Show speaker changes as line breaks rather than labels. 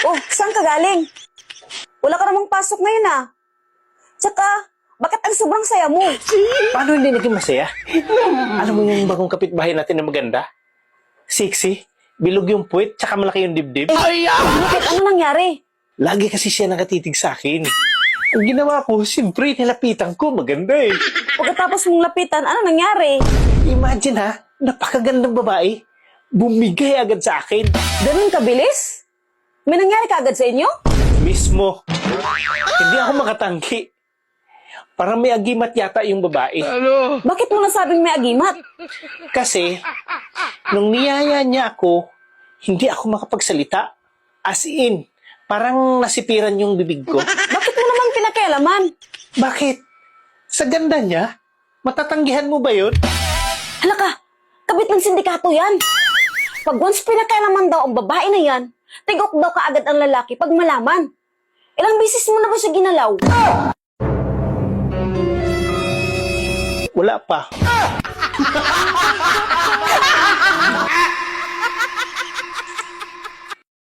Oh, saan ka galing? Wala ka namang pasok ngayon ah. Tsaka, bakit ang sobrang saya mo?
Paano hindi naging masaya? Alam mo yung bagong kapitbahay natin na maganda? Sexy, bilog yung puwet, tsaka malaki yung dibdib.
Bakit ano nangyari?
Lagi kasi siya nakatitig sa akin. Ang ginawa ko, siyempre, nilapitan ko. Maganda eh.
Pagkatapos mong lapitan, ano nangyari?
Imagine ha, napakagandang babae. Bumigay agad sa akin.
Ganun kabilis? May nangyari ka agad sa inyo?
Mismo. Hindi ako makatanggi. Parang may agimat yata yung babae.
Bakit mo nasabing may agimat?
Kasi, nung niyaya niya ako, hindi ako makapagsalita. As in, parang nasipiran yung bibig ko.
Bakit mo naman pinakialaman?
Bakit? Sa ganda niya? Matatanggihan mo ba yun?
Hala ka, kabit ng sindikato yan. Pag once pinakailaman daw ang babae na yan, tigok daw ka agad ang lalaki pag malaman. Ilang bisis mo na ba siya ginalaw?
Wala pa.